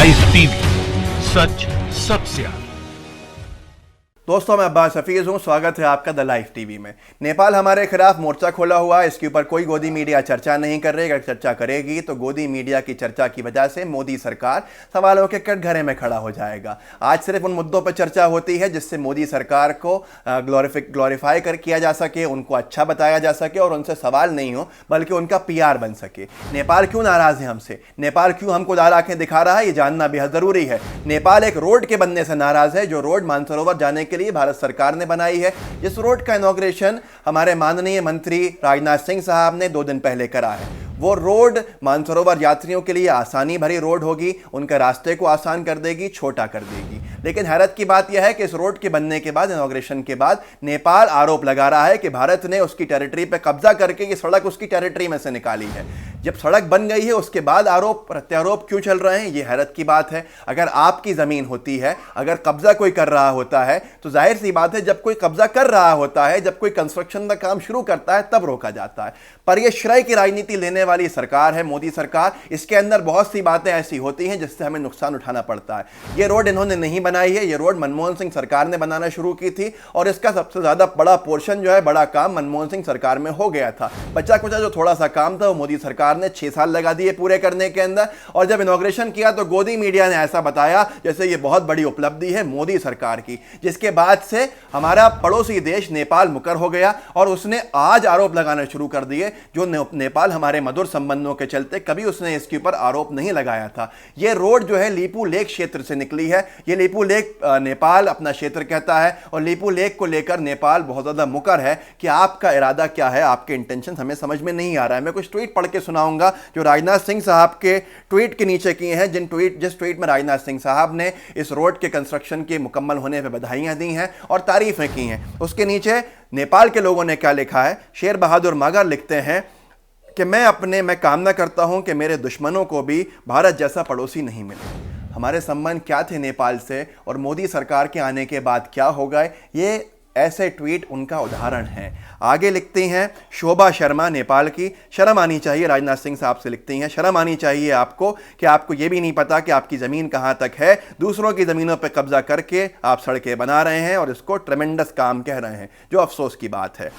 Live TV, सच सबसे आगे। दोस्तों, मैं अब्बास हफीज़ हूँ। स्वागत है आपका द लाइव टीवी में। नेपाल हमारे खिलाफ मोर्चा खोला हुआ है। इसके ऊपर कोई गोदी मीडिया चर्चा नहीं कर रही। अगर चर्चा करेगी तो गोदी मीडिया की चर्चा की वजह से मोदी सरकार सवालों के कटघरे में खड़ा हो जाएगा। आज सिर्फ उन मुद्दों पर चर्चा होती है जिससे मोदी सरकार को ग्लोरीफाई किया जा सके, उनको अच्छा बताया जा सके और उनसे सवाल नहीं हो बल्कि उनका PR बन सके। नेपाल क्यों नाराज़ है हमसे, नेपाल क्यों हमको लाल आंखें दिखा रहा है, ये जानना बेहद ज़रूरी है। नेपाल एक रोड के बनने से नाराज़ है, जो रोड मानसरोवर जाने के लिए भारत सरकार ने बनाई है। जिस रोड का इनॉग्रेशन हमारे माननीय मंत्री राजनाथ सिंह साहब ने 2 दिन पहले करा है, वो रोड मानसरोवर यात्रियों के लिए आसानी भरी रोड होगी, उनके रास्ते को आसान कर देगी, छोटा कर देगी। लेकिन हैरत की बात यह है कि इस रोड के बनने के बाद, इनॉग्रेशन के बाद, नेपाल आरोप लगा रहा है कि भारत ने उसकी टेरिटरी पर कब्जा करके ये सड़क उसकी टेरिटरी में से निकाली है। जब सड़क बन गई है उसके बाद आरोप प्रत्यारोप क्यों चल रहे हैं, ये हैरत की बात है। अगर आपकी ज़मीन होती है, अगर कब्जा कोई कर रहा होता है तो जाहिर सी बात है, जब कोई कब्जा कर रहा होता है, जब कोई कंस्ट्रक्शन का काम शुरू करता है तब रोका जाता है। पर यह श्रेय की राजनीति लेने वाली सरकार है मोदी सरकार। इसके अंदर बहुत सी बातें ऐसी होती हैं जिससे हमें नुकसान उठाना पड़ता है। ये रोड इन्होंने नहीं बनाई है, ये रोड मनमोहन सिंह सरकार ने बनाना शुरू की थी और इसका सबसे ज़्यादा बड़ा पोर्शन जो है, बड़ा काम मनमोहन सिंह सरकार में हो गया था। बचा कुचा जो थोड़ा सा काम था वो मोदी सरकार ने 6 साल लगा दिए पूरे करने के अंदर। और जब इनॉग्रेशन किया तो गोदी मीडिया ने ऐसा बताया जैसे ये बहुत बड़ी उपलब्धि है मोदी सरकार की, जिसके बाद से हमारा पड़ोसी देश नेपाल मुकर हो गया और उसने आज आरोप लगाना शुरू कर दिए, जो नेपाल हमारे मधुर संबंधों के चलते कभी उसने इसके ऊपर आरोप नहीं लगाया था। यह रोड जो है लीपू लेक क्षेत्र से निकली है। यह लीपू लेक नेपाल अपना क्षेत्र कहता है और लीपू लेक को लेकर नेपाल बहुत ज्यादा मुकर है। कि आपका इरादा क्या है, आपके इंटेंशन हमें समझ में नहीं आ रहा है। मैं कुछ ट्वीट पढ़ के सुनाऊंगा जो राजनाथ सिंह साहब के ट्वीट के नीचे किए हैं। जिस ट्वीट में राजनाथ सिंह साहब ने इस रोड के कंस्ट्रक्शन के मुकम्मल होने पर बधाइयां दी हैं और तारीफें की हैं, उसके नीचे नेपाल के लोगों ने क्या लिखा है। शेर बहादुर मगर लिखते हैं कि मैं कामना करता हूं कि मेरे दुश्मनों को भी भारत जैसा पड़ोसी नहीं मिले। हमारे संबंध क्या थे नेपाल से और मोदी सरकार के आने के बाद क्या हो गए, ये ऐसे ट्वीट उनका उदाहरण है। आगे लिखती हैं शोभा शर्मा नेपाल की, शर्म आनी चाहिए। राजनाथ सिंह साहब से लिखती हैं, शर्म आनी चाहिए आपको कि आपको ये भी नहीं पता कि आपकी ज़मीन कहाँ तक है। दूसरों की ज़मीनों पर कब्जा करके आप सड़कें बना रहे हैं और इसको ट्रेमेंडस काम कह रहे हैं, जो अफसोस की बात है।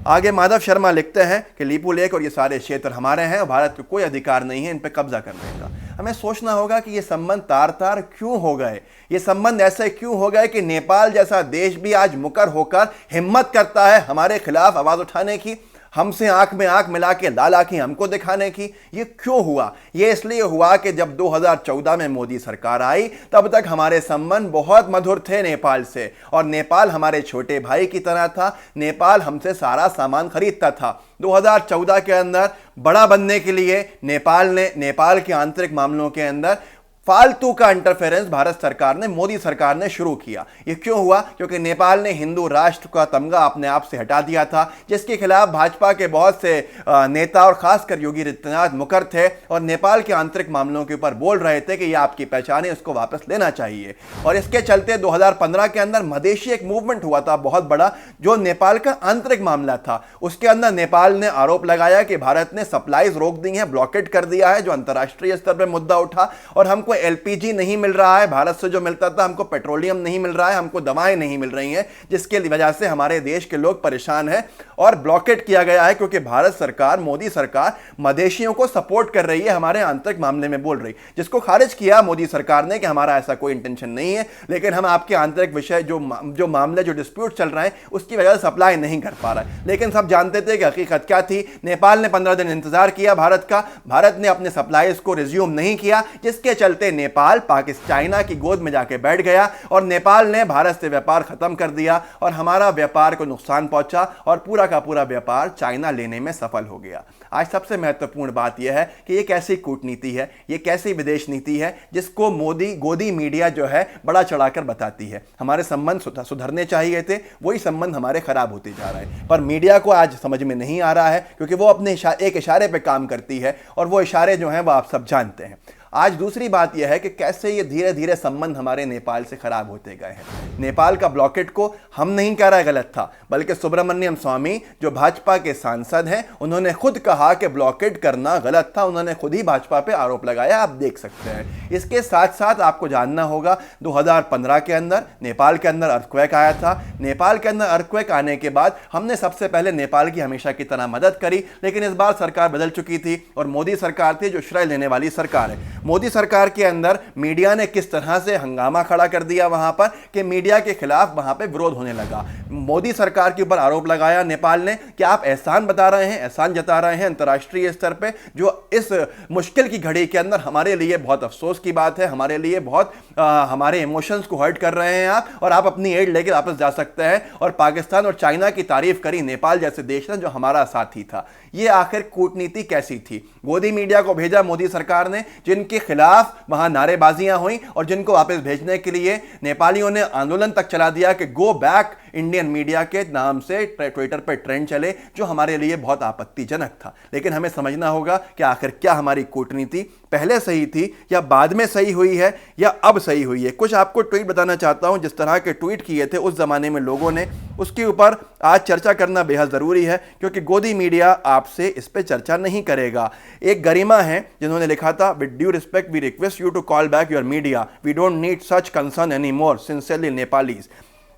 आगे माधव शर्मा लिखते हैं कि लीपू लेक और ये सारे क्षेत्र हमारे हैं और भारत को कोई अधिकार नहीं है इन पर कब्जा करने का। हमें सोचना होगा कि ये संबंध तार तार क्यों हो गए, ये संबंध ऐसे क्यों हो गए कि नेपाल जैसा देश भी आज मुकर होकर हिम्मत करता है हमारे खिलाफ आवाज़ उठाने की, हमसे आंख में आंख मिला के लाल आंखें हमको दिखाने की। ये क्यों हुआ? ये इसलिए हुआ कि जब 2014 में मोदी सरकार आई तब तक हमारे संबंध बहुत मधुर थे नेपाल से और नेपाल हमारे छोटे भाई की तरह था। नेपाल हमसे सारा सामान खरीदता था। 2014 के अंदर बड़ा बनने के लिए नेपाल के आंतरिक मामलों के अंदर फालतू का इंटरफेरेंस भारत सरकार ने, मोदी सरकार ने शुरू किया। ये क्यों हुआ? क्योंकि नेपाल ने हिंदू राष्ट्र का तमगा अपने आप से हटा दिया था, जिसके खिलाफ भाजपा के बहुत से नेता और खासकर योगी आदित्यनाथ मुकर थे और नेपाल के आंतरिक मामलों के ऊपर बोल रहे थे कि ये आपकी पहचान है, इसको वापस लेना चाहिए। और इसके चलते 2015 के अंदर मधेशी एक मूवमेंट हुआ था बहुत बड़ा, जो नेपाल का आंतरिक मामला था। उसके अंदर नेपाल ने आरोप लगाया कि भारत ने सप्लाईज रोक दी है, ब्लॉकेट कर दिया है, जो अंतर्राष्ट्रीय स्तर पर मुद्दा उठा। और हमको LPG नहीं मिल रहा है, भारत से जो मिलता था, हमको पेट्रोलियम नहीं मिल रहा है, हमको दवाएं नहीं मिल रही हैं, जिसके वजह से हमारे देश के लोग परेशान हैं और ब्लॉकेट किया गया है। क्योंकि भारत सरकार, मोदी सरकार मधेशियों को सपोर्ट कर रही है हमारे आंतरिक मामले में बोल रही, जिसको खारिज किया मोदी सरकार ने कि हमारा ऐसा कोई इंटेंशन नहीं है, लेकिन हम आपके आंतरिक विषय जो मामले, जो डिस्प्यूट चल रहे हैं, उसकी वजह से सप्लाई नहीं कर पा रहा है। लेकिन सब जानते थे कि हकीकत क्या थी। नेपाल ने 15 दिन इंतजार किया भारत का, भारत ने अपने सप्लाईज को रिज्यूम नहीं किया, जिसके चलते नेपाल चाइना की गोद में जाके बैठ गया और नेपाल ने भारत से व्यापार खत्म कर दिया और हमारा व्यापार को नुकसान पहुंचा और पूरा का पूरा व्यापार चाइना लेने में सफल हो गया। आज सबसे महत्वपूर्ण बात यह है कि ये कैसी कूटनीति है, ये कैसी विदेश नीति है जिसको गोदी मीडिया जो है बड़ा चढ़ाकर बताती है। हमारे संबंध सुधरने चाहिए थे, वही संबंध हमारे खराब होते जा रहे हैं। पर मीडिया को आज समझ में नहीं आ रहा है क्योंकि वो अपने एक इशारे पर काम करती है और वो इशारे जो हैं वो आप सब जानते हैं। आज दूसरी बात यह है कि कैसे ये धीरे धीरे संबंध हमारे नेपाल से खराब होते गए हैं। नेपाल का ब्लॉकेट को हम नहीं कह रहे गलत था, बल्कि सुब्रमण्यम स्वामी जो भाजपा के सांसद हैं उन्होंने खुद कहा कि ब्लॉकेट करना गलत था। उन्होंने खुद ही भाजपा पे आरोप लगाया, आप देख सकते हैं। इसके साथ साथ आपको जानना होगा 2015 के अंदर नेपाल के अंदर अर्थक्वेक आया था। नेपाल के अंदर अर्थक्वेक आने के बाद हमने सबसे पहले नेपाल की हमेशा की तरह मदद करी, लेकिन इस बार सरकार बदल चुकी थी और मोदी सरकार थी जो श्रेय लेने वाली सरकार है। मोदी सरकार के अंदर मीडिया ने किस तरह से हंगामा खड़ा कर दिया वहां पर कि मीडिया के खिलाफ वहां पे विरोध होने लगा। मोदी सरकार के ऊपर आरोप लगाया नेपाल ने कि आप एहसान बता रहे हैं, एहसान जता रहे हैं अंतर्राष्ट्रीय स्तर पे, जो इस मुश्किल की घड़ी के अंदर हमारे लिए बहुत अफसोस की बात है, हमारे लिए बहुत हमारे इमोशंस को हर्ट कर रहे हैं आप, और आप अपनी एड लेकर वापस जा सकते हैं। और पाकिस्तान और चाइना की तारीफ करी नेपाल जैसे देश ने जो हमारा साथी था। ये आखिर कूटनीति कैसी थी? गोदी मीडिया को भेजा मोदी सरकार ने, जिनके खिलाफ वहां नारेबाजियां हुई और जिनको वापस भेजने के लिए नेपालियों ने आंदोलन तक चला दिया कि गो बैक इंडियन मीडिया के नाम से ट्विटर पर ट्रेंड चले, जो हमारे लिए बहुत आपत्तिजनक था। लेकिन हमें समझना होगा कि आखिर क्या हमारी कूटनीति पहले सही थी या बाद में सही हुई है या अब सही हुई है। कुछ आपको ट्वीट बताना चाहता हूं, जिस तरह के ट्वीट किए थे उस जमाने में लोगों ने, उसके ऊपर आज चर्चा करना बेहद जरूरी है, क्योंकि गोदी मीडिया आपसे इस पे चर्चा नहीं करेगा। एक गरिमा है जिन्होंने लिखा था, with due respect we request you to call back your media, we don't need such concern any more, sincerely Nepalese.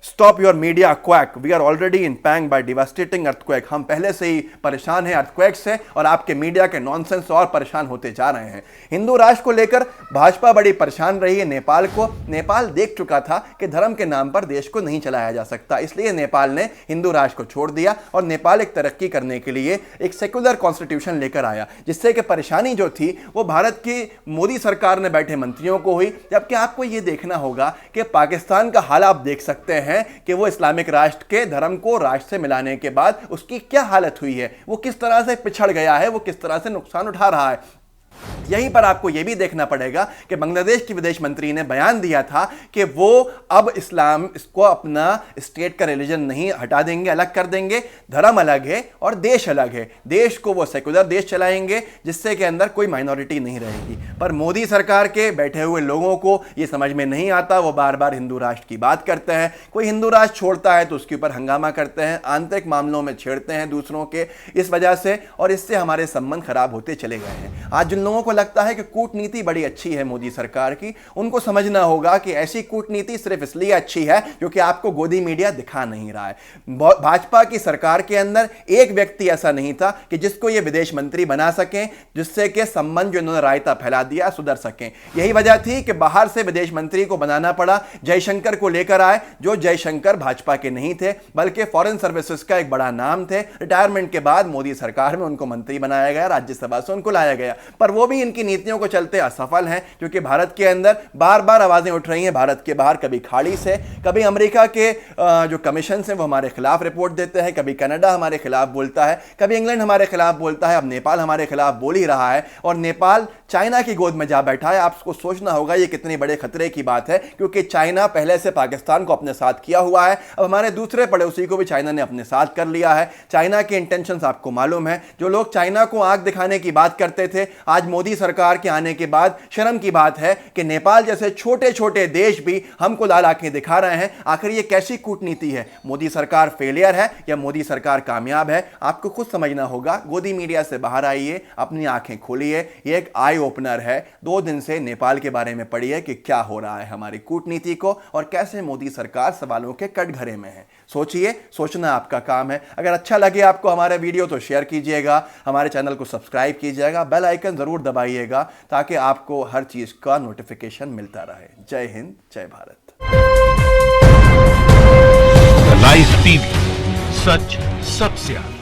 Stop your media quack, we are already in pang by devastating earthquake. हम पहले से ही परेशान हैं earthquake से, और आपके media के nonsense से और परेशान होते जा रहे हैं। हिंदू राष्ट्र को लेकर भाजपा बड़ी परेशान रही है नेपाल को। नेपाल देख चुका था कि धर्म के नाम पर देश को नहीं चलाया जा सकता, इसलिए नेपाल ने हिंदू राष्ट्र को छोड़ दिया और नेपाल एक तरक्की करने के लिए एक सेक्युलर कॉन्स्टिट्यूशन लेकर आया, जिससे कि परेशानी जो थी वो भारत की मोदी सरकार ने बैठे मंत्रियों को हुई। जबकि आपको यह देखना होगा कि पाकिस्तान का हाल आप देख सकते हैं कि वो इस्लामिक राष्ट्र के धर्म को राष्ट्र से मिलाने के बाद उसकी क्या हालत हुई है, वो किस तरह से पिछड़ गया है, वो किस तरह से नुकसान उठा रहा है। यहीं पर आपको यह भी देखना पड़ेगा कि बांग्लादेश की विदेश मंत्री ने बयान दिया था कि वो अब इस्लाम इसको अपना स्टेट का रिलीजन नहीं हटा देंगे, अलग कर देंगे। धर्म अलग है और देश अलग है। देश को वो सेकुलर देश चलाएंगे जिससे के अंदर कोई माइनॉरिटी नहीं रहेगी। पर मोदी सरकार के बैठे हुए लोगों को ये समझ में नहीं आता, वो बार बार हिंदू राष्ट्र की बात करते हैं। कोई हिंदू राष्ट्र छोड़ता है तो उसके ऊपर हंगामा करते हैं, आंतरिक मामलों में छेड़ते हैं दूसरों के, इस वजह से, और इससे हमारे संबंध खराब होते चले गए हैं। आज जिन लोगों को लगता है कि कूटनीति बड़ी अच्छी है मोदी सरकार की, उनको समझना होगा कि ऐसी कूटनीति सिर्फ इसलिए अच्छी है क्योंकि आपको गोदी मीडिया दिखा नहीं रहा है। भाजपा की सरकार के अंदर एक व्यक्ति ऐसा नहीं था कि जिसको ये विदेश मंत्री बना सकें, जिससे कि संबंध जो इन्होंने रायता फैला दिया सुधर सकें। यही वजह थी कि बाहर से विदेश मंत्री को बनाना पड़ा। जयशंकर को लेकर आए, जो जयशंकर भाजपा के नहीं थे बल्कि फॉरेन सर्विसेज का एक बड़ा नाम थे। रिटायरमेंट के बाद मोदी सरकार में उनको मंत्री बनाया गया, राज्यसभा से उनको लाया गया, पर वो भी इनकी नीतियों को चलते असफल हैं, क्योंकि भारत के अंदर बार बार आवाजें उठ रही हैं भारत के बाहर, कभी खाड़ी से, कभी अमेरिका के जो कमीशन हैं वो हमारे खिलाफ रिपोर्ट देते हैं, कभी कनाडा हमारे खिलाफ बोलता है, कभी इंग्लैंड हमारे खिलाफ बोलता है, अब नेपाल हमारे खिलाफ बोल ही रहा है, और नेपाल चाइना की गोद में जा बैठा है। आपको सोचना होगा ये कितनी बड़े खतरे की बात है, क्योंकि चाइना पहले से पाकिस्तान को अपने साथ किया हुआ है, अब हमारे दूसरे पड़ोसी को भी चाइना ने अपने साथ कर लिया है। चाइना के इंटेंशंस आपको मालूम है। जो लोग चाइना को आंख दिखाने की बात करते थे, आज मोदी सरकार के आने के बाद शर्म की बात है कि नेपाल जैसे छोटे छोटे देश भी हमको लाल आंखें दिखा रहे हैं। आखिर ये कैसी कूटनीति है? मोदी सरकार फेलियर है या मोदी सरकार कामयाब है? आपको खुद समझना होगा। गोदी मीडिया से बाहर आइए, अपनी आंखें खोलिए। ये एक आई ओपनर है। 2 दिन से नेपाल के बारे में पढ़िए कि क्या हो रहा है हमारी कूटनीति को और कैसे मोदी सरकार सवालों के कटघरे में है। सोचिए, सोचना आपका काम है। अगर अच्छा लगे आपको हमारा वीडियो तो शेयर कीजिएगा, हमारे चैनल को सब्सक्राइब कीजिएगा, बेल आइकन जरूर दबाइएगा ताकि आपको हर चीज का नोटिफिकेशन मिलता रहे। जय हिंद, जय भारत। लाइव टीवी, सच सबसे आगे।